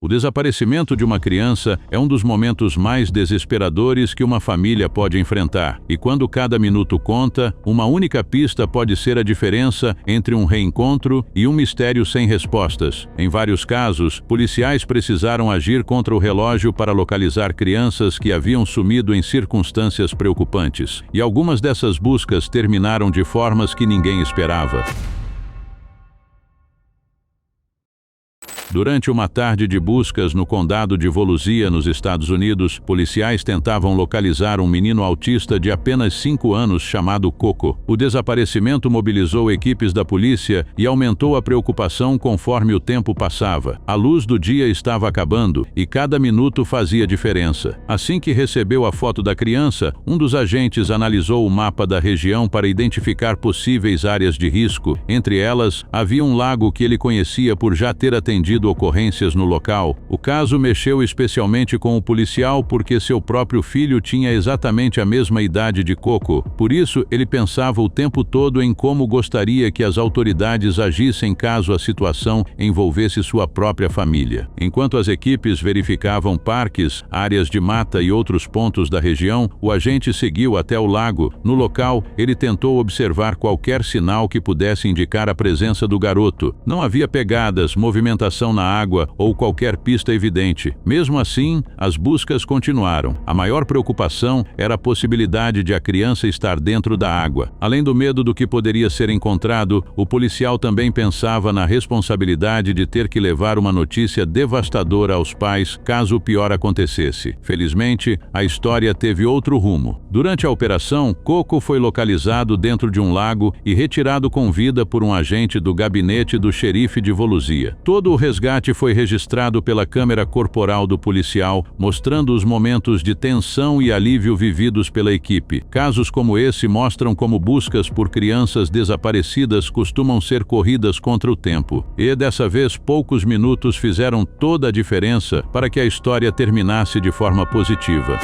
O desaparecimento de uma criança é um dos momentos mais desesperadores que uma família pode enfrentar. E quando cada minuto conta, uma única pista pode ser a diferença entre um reencontro e um mistério sem respostas. Em vários casos, policiais precisaram agir contra o relógio para localizar crianças que haviam sumido em circunstâncias preocupantes. E algumas dessas buscas terminaram de formas que ninguém esperava. Durante uma tarde de buscas no condado de Volusia, nos Estados Unidos, policiais tentavam localizar um menino autista de apenas 5 anos chamado Coco. O desaparecimento mobilizou equipes da polícia e aumentou a preocupação conforme o tempo passava. A luz do dia estava acabando e cada minuto fazia diferença. Assim que recebeu a foto da criança, um dos agentes analisou o mapa da região para identificar possíveis áreas de risco. Entre elas, havia um lago que ele conhecia por já ter atendido ocorrências no local. O caso mexeu especialmente com o policial porque seu próprio filho tinha exatamente a mesma idade de Coco. Por isso, ele pensava o tempo todo em como gostaria que as autoridades agissem caso a situação envolvesse sua própria família. Enquanto as equipes verificavam parques, áreas de mata e outros pontos da região, o agente seguiu até o lago. No local, ele tentou observar qualquer sinal que pudesse indicar a presença do garoto. Não havia pegadas, movimentação na água ou qualquer pista evidente. Mesmo assim, as buscas continuaram. A maior preocupação era a possibilidade de a criança estar dentro da água. Além do medo do que poderia ser encontrado, o policial também pensava na responsabilidade de ter que levar uma notícia devastadora aos pais caso o pior acontecesse. Felizmente, a história teve outro rumo. Durante a operação, Coco foi localizado dentro de um lago e retirado com vida por um agente do gabinete do xerife de Volusia. Todo o resgate foi registrado pela câmera corporal do policial, mostrando os momentos de tensão e alívio vividos pela equipe. Casos como esse mostram como buscas por crianças desaparecidas costumam ser corridas contra o tempo. E dessa vez, poucos minutos fizeram toda a diferença para que a história terminasse de forma positiva.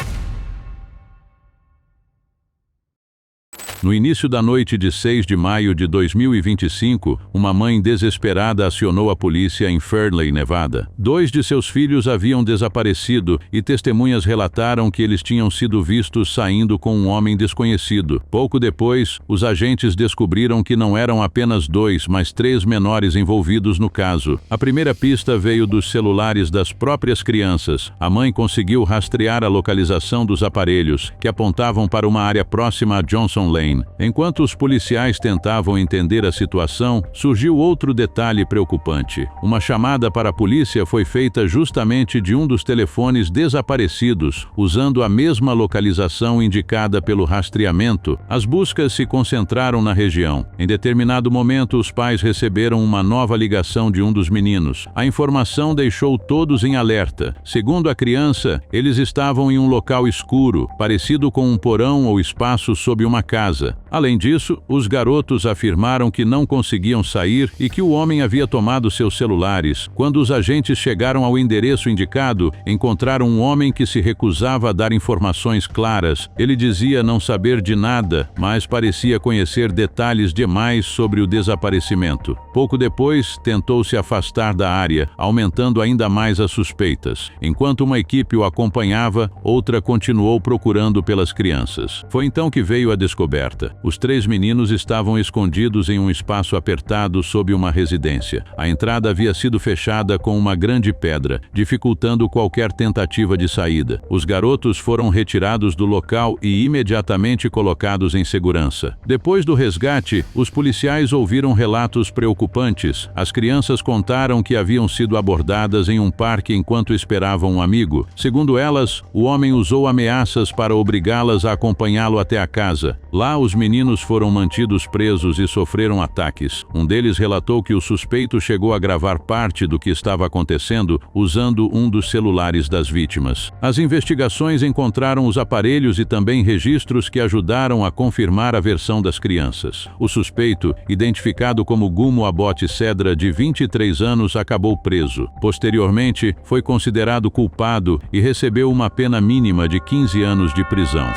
No início da noite de 6 de maio de 2025, uma mãe desesperada acionou a polícia em Fairley, Nevada. 2 de seus filhos haviam desaparecido e testemunhas relataram que eles tinham sido vistos saindo com um homem desconhecido. Pouco depois, os agentes descobriram que não eram apenas 2, mas 3 menores envolvidos no caso. A primeira pista veio dos celulares das próprias crianças. A mãe conseguiu rastrear a localização dos aparelhos, que apontavam para uma área próxima a Johnson Lane. Enquanto os policiais tentavam entender a situação, surgiu outro detalhe preocupante. Uma chamada para a polícia foi feita justamente de um dos telefones desaparecidos, usando a mesma localização indicada pelo rastreamento. As buscas se concentraram na região. Em determinado momento, os pais receberam uma nova ligação de um dos meninos. A informação deixou todos em alerta. Segundo a criança, eles estavam em um local escuro, parecido com um porão ou espaço sob uma casa. Além disso, os garotos afirmaram que não conseguiam sair e que o homem havia tomado seus celulares. Quando os agentes chegaram ao endereço indicado, encontraram um homem que se recusava a dar informações claras. Ele dizia não saber de nada, mas parecia conhecer detalhes demais sobre o desaparecimento. Pouco depois, tentou se afastar da área, aumentando ainda mais as suspeitas. Enquanto uma equipe o acompanhava, outra continuou procurando pelas crianças. Foi então que veio a descoberta. Os 3 meninos estavam escondidos em um espaço apertado sob uma residência. A entrada havia sido fechada com uma grande pedra, dificultando qualquer tentativa de saída. Os garotos foram retirados do local e imediatamente colocados em segurança. Depois do resgate, os policiais ouviram relatos preocupantes. As crianças contaram que haviam sido abordadas em um parque enquanto esperavam um amigo. Segundo elas, o homem usou ameaças para obrigá-las a acompanhá-lo até a casa. Lá, os meninos foram mantidos presos e sofreram ataques. Um deles relatou que o suspeito chegou a gravar parte do que estava acontecendo usando um dos celulares das vítimas. As investigações encontraram os aparelhos e também registros que ajudaram a confirmar a versão das crianças. O suspeito, identificado como Gumo Abbott Cedra, de 23 anos, acabou preso. Posteriormente, foi considerado culpado e recebeu uma pena mínima de 15 anos de prisão.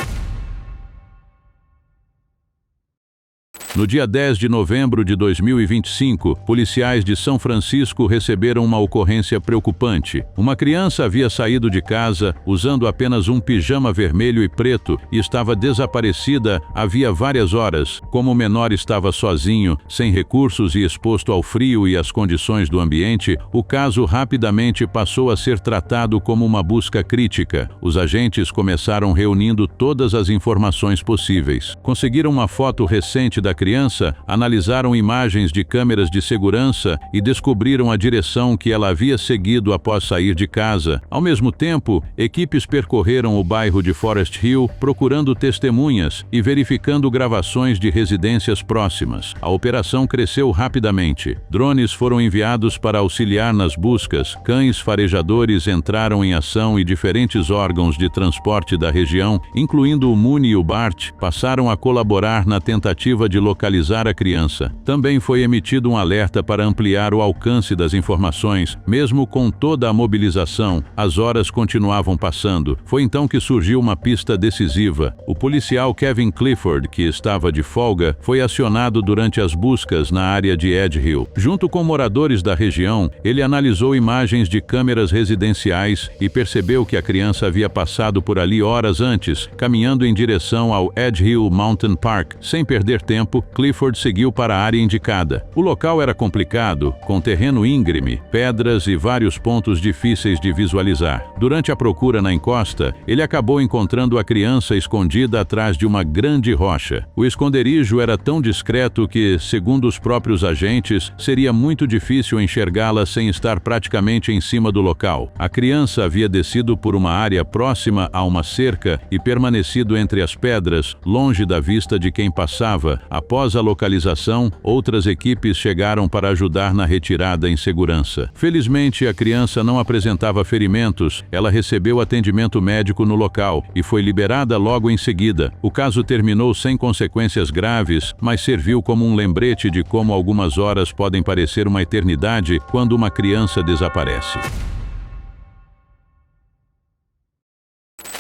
No dia 10 de novembro de 2025, policiais de São Francisco receberam uma ocorrência preocupante. Uma criança havia saído de casa usando apenas um pijama vermelho e preto e estava desaparecida havia várias horas. Como o menor estava sozinho, sem recursos e exposto ao frio e às condições do ambiente, o caso rapidamente passou a ser tratado como uma busca crítica. Os agentes começaram reunindo todas as informações possíveis. Conseguiram uma foto recente da criança, analisaram imagens de câmeras de segurança e descobriram a direção que ela havia seguido após sair de casa. Ao mesmo tempo, equipes percorreram o bairro de Forest Hill procurando testemunhas e verificando gravações de residências próximas. A operação cresceu rapidamente. Drones foram enviados para auxiliar nas buscas, cães farejadores entraram em ação e diferentes órgãos de transporte da região, incluindo o MUNI e o BART, passaram a colaborar na tentativa de localizar a criança. Também foi emitido um alerta para ampliar o alcance das informações. Mesmo com toda a mobilização, as horas continuavam passando. Foi então que surgiu uma pista decisiva. O policial Kevin Clifford, que estava de folga, foi acionado durante as buscas na área de Edge Hill. Junto com moradores da região, ele analisou imagens de câmeras residenciais e percebeu que a criança havia passado por ali horas antes, caminhando em direção ao Edge Hill Mountain Park. Sem perder tempo, Clifford seguiu para a área indicada. O local era complicado, com terreno íngreme, pedras e vários pontos difíceis de visualizar. Durante a procura na encosta, ele acabou encontrando a criança escondida atrás de uma grande rocha. O esconderijo era tão discreto que, segundo os próprios agentes, seria muito difícil enxergá-la sem estar praticamente em cima do local. A criança havia descido por uma área próxima a uma cerca e permanecido entre as pedras, longe da vista de quem passava. Após a localização, outras equipes chegaram para ajudar na retirada em segurança. Felizmente, a criança não apresentava ferimentos. Ela recebeu atendimento médico no local e foi liberada logo em seguida. O caso terminou sem consequências graves, mas serviu como um lembrete de como algumas horas podem parecer uma eternidade quando uma criança desaparece.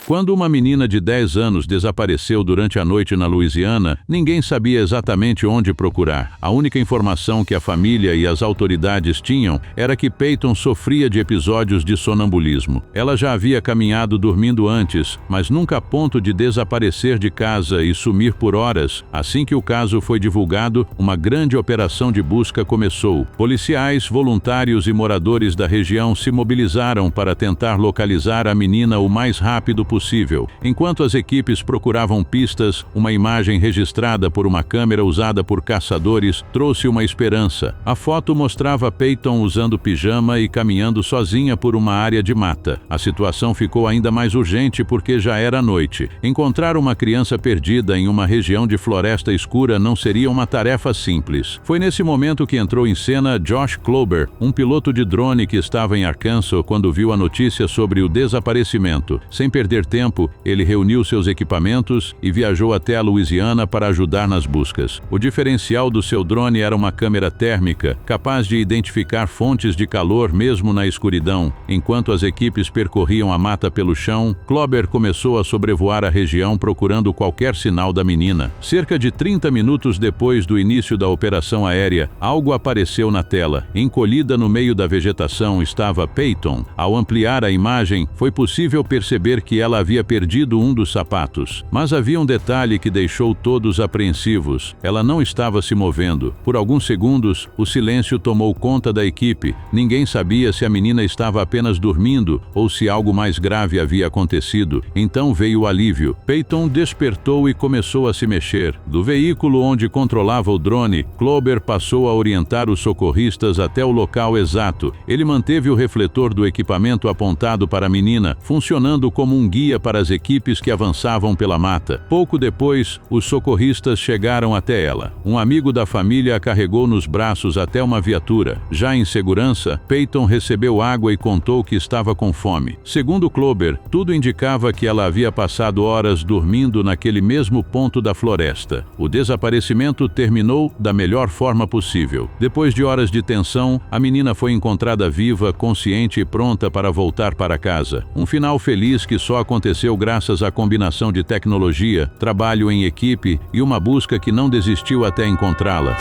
Quando uma menina de 10 anos desapareceu durante a noite na Louisiana, ninguém sabia exatamente onde procurar. A única informação que a família e as autoridades tinham era que Peyton sofria de episódios de sonambulismo. Ela já havia caminhado dormindo antes, mas nunca a ponto de desaparecer de casa e sumir por horas. Assim que o caso foi divulgado, uma grande operação de busca começou. Policiais, voluntários e moradores da região se mobilizaram para tentar localizar a menina o mais rápido possível. Enquanto as equipes procuravam pistas, uma imagem registrada por uma câmera usada por caçadores trouxe uma esperança. A foto mostrava Peyton usando pijama e caminhando sozinha por uma área de mata. A situação ficou ainda mais urgente porque já era noite. Encontrar uma criança perdida em uma região de floresta escura não seria uma tarefa simples. Foi nesse momento que entrou em cena Josh Klober, um piloto de drone que estava em Arkansas quando viu a notícia sobre o desaparecimento. Sem perder tempo, ele reuniu seus equipamentos e viajou até a Louisiana para ajudar nas buscas. O diferencial do seu drone era uma câmera térmica, capaz de identificar fontes de calor mesmo na escuridão. Enquanto as equipes percorriam a mata pelo chão, Klober começou a sobrevoar a região procurando qualquer sinal da menina. Cerca de 30 minutos depois do início da operação aérea, algo apareceu na tela. Encolhida no meio da vegetação estava Peyton. Ao ampliar a imagem, foi possível perceber que ela havia perdido um dos sapatos. Mas havia um detalhe que deixou todos apreensivos. Ela não estava se movendo. Por alguns segundos, o silêncio tomou conta da equipe. Ninguém sabia se a menina estava apenas dormindo ou se algo mais grave havia acontecido. Então veio o alívio. Peyton despertou e começou a se mexer. Do veículo onde controlava o drone, Klober passou a orientar os socorristas até o local exato. Ele manteve o refletor do equipamento apontado para a menina, funcionando como um guia para as equipes que avançavam pela mata. Pouco depois, os socorristas chegaram até ela. Um amigo da família a carregou nos braços até uma viatura. Já em segurança, Peyton recebeu água e contou que estava com fome. Segundo Klober, tudo indicava que ela havia passado horas dormindo naquele mesmo ponto da floresta. O desaparecimento terminou da melhor forma possível. Depois de horas de tensão, a menina foi encontrada viva, consciente e pronta para voltar para casa. Um final feliz que só aconteceu aconteceu graças à combinação de tecnologia, trabalho em equipe e uma busca que não desistiu até encontrá-la.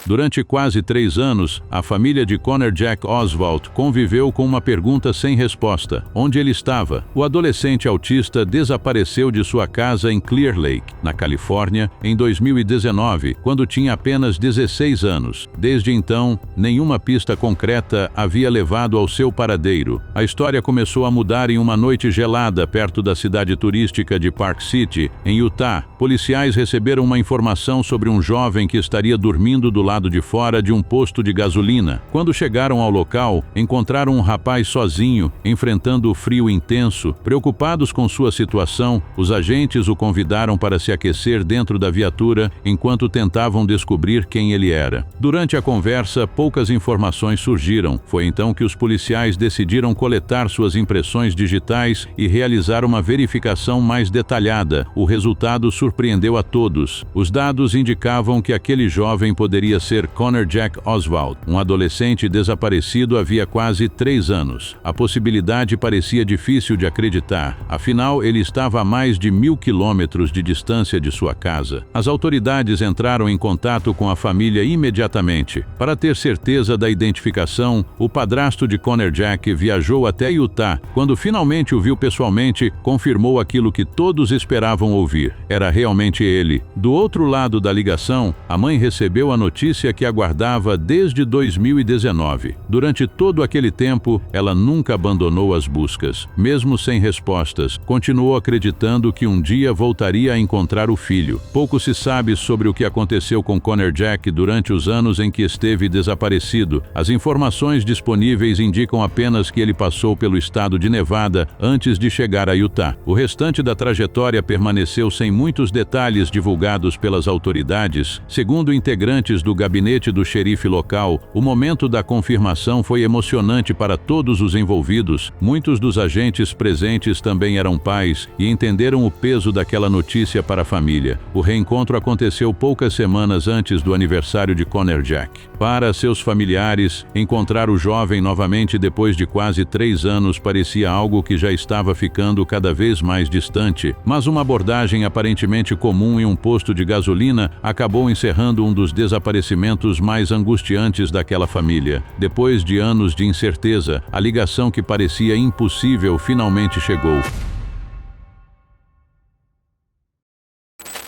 Durante quase 3 anos, a família de Connor Jack Oswald conviveu com uma pergunta sem resposta: onde ele estava? O adolescente autista desapareceu de sua casa em Clear Lake, na Califórnia, em 2019, quando tinha apenas 16 anos. Desde então, nenhuma pista concreta havia levado ao seu paradeiro. A história começou a mudar em uma noite gelada perto da cidade turística de Park City, em Utah. Policiais receberam uma informação sobre um jovem que estaria dormindo do lado de fora de um posto de gasolina. Quando chegaram ao local, encontraram um rapaz sozinho, enfrentando o frio intenso. Preocupados com sua situação, os agentes o convidaram para se aquecer dentro da viatura enquanto tentavam descobrir quem ele era. Durante a conversa, poucas informações surgiram. Foi então que os policiais decidiram coletar suas impressões digitais e realizar uma verificação mais detalhada. O resultado surpreendeu a todos. Os dados indicavam que aquele jovem poderia ser Connor Jack Oswald, um adolescente desaparecido havia quase 3 anos. A possibilidade parecia difícil de acreditar, afinal ele estava a mais de 1.000 quilômetros de distância de sua casa. As autoridades entraram em contato com a família imediatamente. Para ter certeza da identificação, o padrasto de Connor Jack viajou até Utah. Quando finalmente o viu pessoalmente, confirmou aquilo que todos esperavam ouvir. Era realmente ele. Do outro lado da ligação, a mãe recebeu a notícia que aguardava desde 2019. Durante todo aquele tempo, ela nunca abandonou as buscas. Mesmo sem respostas, continuou acreditando que um dia voltaria a encontrar o filho. Pouco se sabe sobre o que aconteceu com Connor Jack durante os anos em que esteve desaparecido. As informações disponíveis indicam apenas que ele passou pelo estado de Nevada antes de chegar a Utah. O restante da trajetória permaneceu sem muitos detalhes divulgados pelas autoridades. Segundo integrantes do gabinete do xerife local, o momento da confirmação foi emocionante para todos os envolvidos. Muitos dos agentes presentes também eram pais e entenderam o peso daquela notícia para a família. O reencontro aconteceu poucas semanas antes do aniversário de Connor Jack. Para seus familiares, encontrar o jovem novamente depois de quase 3 anos parecia algo que já estava ficando cada vez mais distante, mas uma abordagem aparentemente comum em um posto de gasolina acabou encerrando um dos desaparecimentos mais angustiantes daquela família. Depois de anos de incerteza, a ligação que parecia impossível finalmente chegou.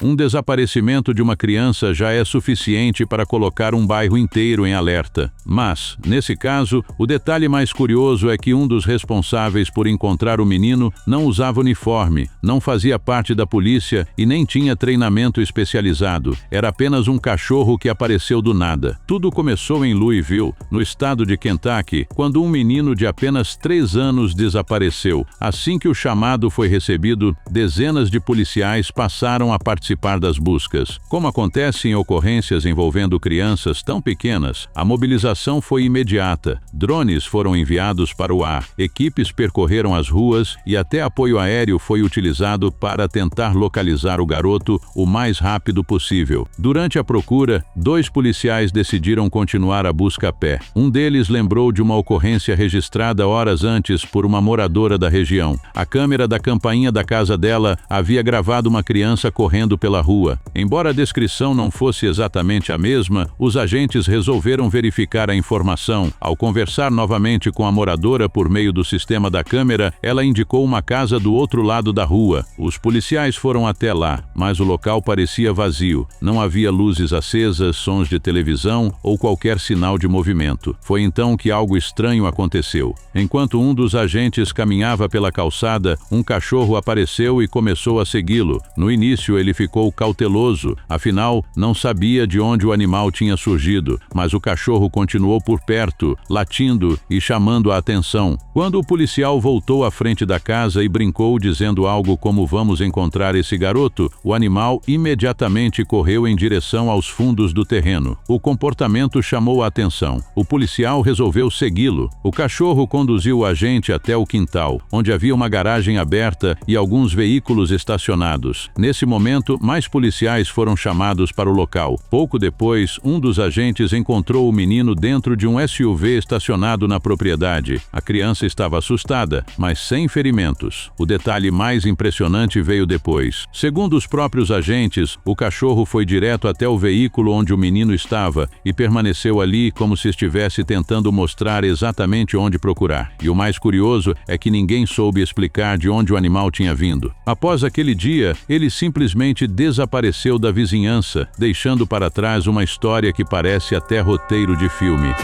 Um desaparecimento de uma criança já é suficiente para colocar um bairro inteiro em alerta. Mas, nesse caso, o detalhe mais curioso é que um dos responsáveis por encontrar o menino não usava uniforme, não fazia parte da polícia e nem tinha treinamento especializado. Era apenas um cachorro que apareceu do nada. Tudo começou em Louisville, no estado de Kentucky, quando um menino de apenas 3 anos desapareceu. Assim que o chamado foi recebido, dezenas de policiais passaram a participar das buscas. Como acontece em ocorrências envolvendo crianças tão pequenas, a mobilização foi imediata. Drones foram enviados para o ar, equipes percorreram as ruas e até apoio aéreo foi utilizado para tentar localizar o garoto o mais rápido possível. Durante a procura, 2 policiais decidiram continuar a busca a pé. Um deles lembrou de uma ocorrência registrada horas antes por uma moradora da região. A câmera da campainha da casa dela havia gravado uma criança correndo pela rua. Embora a descrição não fosse exatamente a mesma, os agentes resolveram verificar a informação. Ao conversar novamente com a moradora por meio do sistema da câmera, ela indicou uma casa do outro lado da rua. Os policiais foram até lá, mas o local parecia vazio. Não havia luzes acesas, sons de televisão ou qualquer sinal de movimento. Foi então que algo estranho aconteceu. Enquanto um dos agentes caminhava pela calçada, um cachorro apareceu e começou a segui-lo. No início, ele ficou cauteloso, afinal, não sabia de onde o animal tinha surgido, mas o cachorro continuou por perto, latindo e chamando a atenção. Quando o policial voltou à frente da casa e brincou dizendo algo como "vamos encontrar esse garoto", o animal imediatamente correu em direção aos fundos do terreno. O comportamento chamou a atenção. O policial resolveu segui-lo. O cachorro conduziu o agente até o quintal, onde havia uma garagem aberta e alguns veículos estacionados. Nesse momento, mais policiais foram chamados para o local. Pouco depois, um dos agentes encontrou o menino dentro de um SUV estacionado na propriedade. A criança estava assustada, mas sem ferimentos. O detalhe mais impressionante veio depois. Segundo os próprios agentes, o cachorro foi direto até o veículo onde o menino estava e permaneceu ali como se estivesse tentando mostrar exatamente onde procurar. E o mais curioso é que ninguém soube explicar de onde o animal tinha vindo. Após aquele dia, ele simplesmente desapareceu da vizinhança, deixando para trás uma história que parece até roteiro de filme.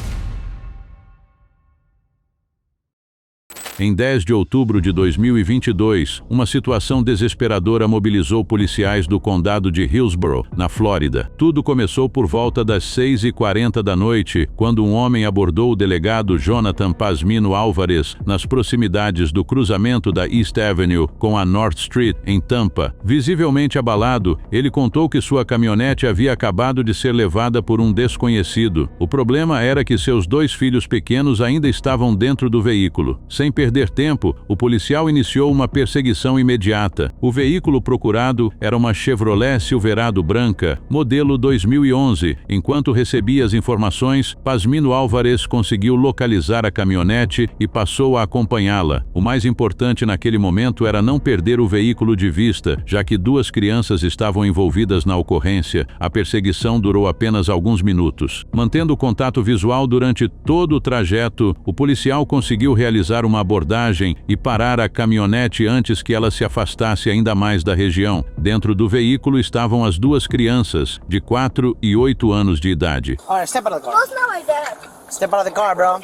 Em 10 de outubro de 2022, uma situação desesperadora mobilizou policiais do condado de Hillsborough, na Flórida. Tudo começou por volta das 6h40 da noite, quando um homem abordou o delegado Jonathan Pasmino Álvares nas proximidades do cruzamento da East Avenue com a North Street, em Tampa. Visivelmente abalado, ele contou que sua caminhonete havia acabado de ser levada por um desconhecido. O problema era que seus 2 filhos pequenos ainda estavam dentro do veículo. Sem perder tempo, o policial iniciou uma perseguição imediata. O veículo procurado era uma Chevrolet Silverado branca, modelo 2011. Enquanto recebia as informações, Pasmino Álvares conseguiu localizar a caminhonete e passou a acompanhá-la. O mais importante naquele momento era não perder o veículo de vista, já que 2 crianças estavam envolvidas na ocorrência. A perseguição durou apenas alguns minutos. Mantendo contato visual durante todo o trajeto, o policial conseguiu realizar uma abordagem e parar a caminhonete antes que ela se afastasse ainda mais da região. Dentro do veículo estavam as 2 crianças, de 4 e 8 anos de idade. Alright, step out of the car. No, it's not my dad. Step out of the car, bro.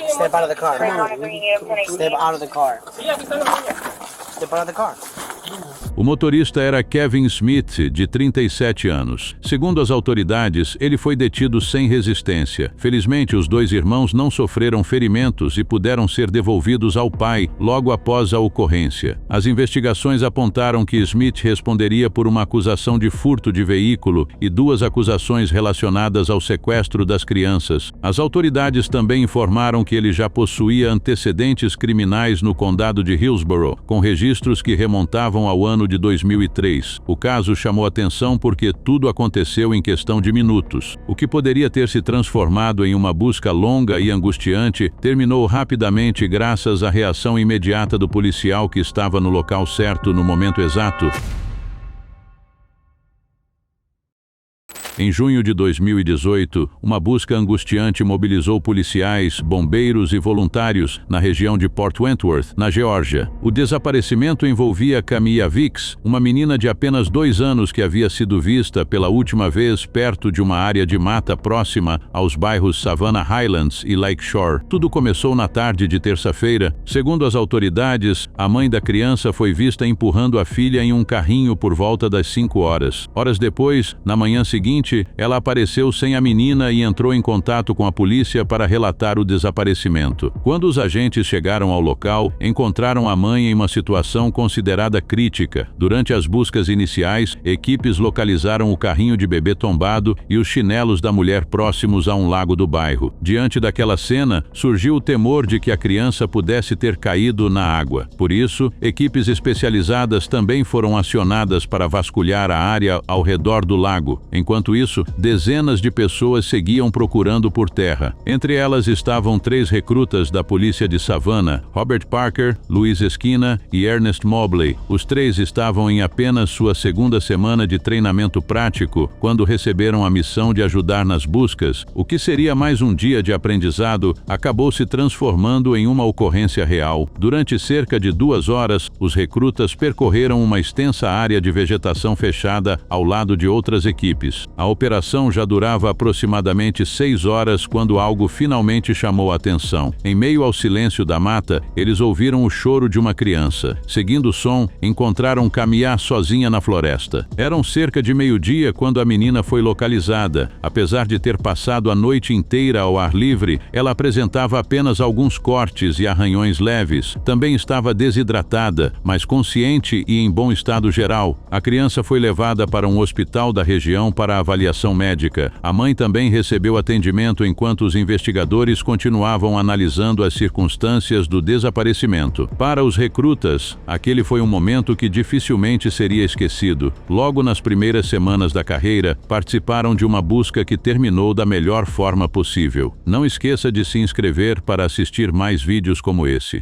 Step out of the car. Step out of the car. Step out of the car. O motorista era Kevin Smith, de 37 anos. Segundo as autoridades, ele foi detido sem resistência. Felizmente, os 2 irmãos não sofreram ferimentos e puderam ser devolvidos ao pai logo após a ocorrência. As investigações apontaram que Smith responderia por uma acusação de furto de veículo e 2 acusações relacionadas ao sequestro das crianças. As autoridades também informaram que ele já possuía antecedentes criminais no condado de Hillsborough, com registros que remontavam ao ano de 2003. O caso chamou atenção porque tudo aconteceu em questão de minutos. O que poderia ter se transformado em uma busca longa e angustiante terminou rapidamente graças à reação imediata do policial que estava no local certo no momento exato. Em junho de 2018, uma busca angustiante mobilizou policiais, bombeiros e voluntários na região de Port Wentworth, na Geórgia. O desaparecimento envolvia Camilla Vicks, uma menina de apenas 2 anos que havia sido vista pela última vez perto de uma área de mata próxima aos bairros Savannah Highlands e Lakeshore. Tudo começou na tarde de terça-feira. Segundo as autoridades, a mãe da criança foi vista empurrando a filha em um carrinho por volta das 5 horas. Horas depois, na manhã seguinte, ela apareceu sem a menina e entrou em contato com a polícia para relatar o desaparecimento. Quando os agentes chegaram ao local, encontraram a mãe em uma situação considerada crítica. Durante as buscas iniciais, equipes localizaram o carrinho de bebê tombado e os chinelos da mulher próximos a um lago do bairro. Diante daquela cena, surgiu o temor de que a criança pudesse ter caído na água. Por isso, equipes especializadas também foram acionadas para vasculhar a área ao redor do lago. Enquanto isso, dezenas de pessoas seguiam procurando por terra. Entre elas estavam 3 recrutas da polícia de Savannah, Robert Parker, Luiz Esquina e Ernest Mobley. Os 3 estavam em apenas sua 2ª semana de treinamento prático quando receberam a missão de ajudar nas buscas. O que seria mais um dia de aprendizado acabou se transformando em uma ocorrência real. Durante cerca de 2 horas, os recrutas percorreram uma extensa área de vegetação fechada ao lado de outras equipes. A operação já durava aproximadamente 6 horas quando algo finalmente chamou a atenção. Em meio ao silêncio da mata, eles ouviram o choro de uma criança. Seguindo o som, encontraram Camilla sozinha na floresta. Eram cerca de meio-dia quando a menina foi localizada. Apesar de ter passado a noite inteira ao ar livre, ela apresentava apenas alguns cortes e arranhões leves. Também estava desidratada, mas consciente e em bom estado geral. A criança foi levada para um hospital da região para avaliação avaliação médica. A mãe também recebeu atendimento enquanto os investigadores continuavam analisando as circunstâncias do desaparecimento. Para os recrutas, aquele foi um momento que dificilmente seria esquecido. Logo nas primeiras semanas da carreira, participaram de uma busca que terminou da melhor forma possível. Não esqueça de se inscrever para assistir mais vídeos como esse.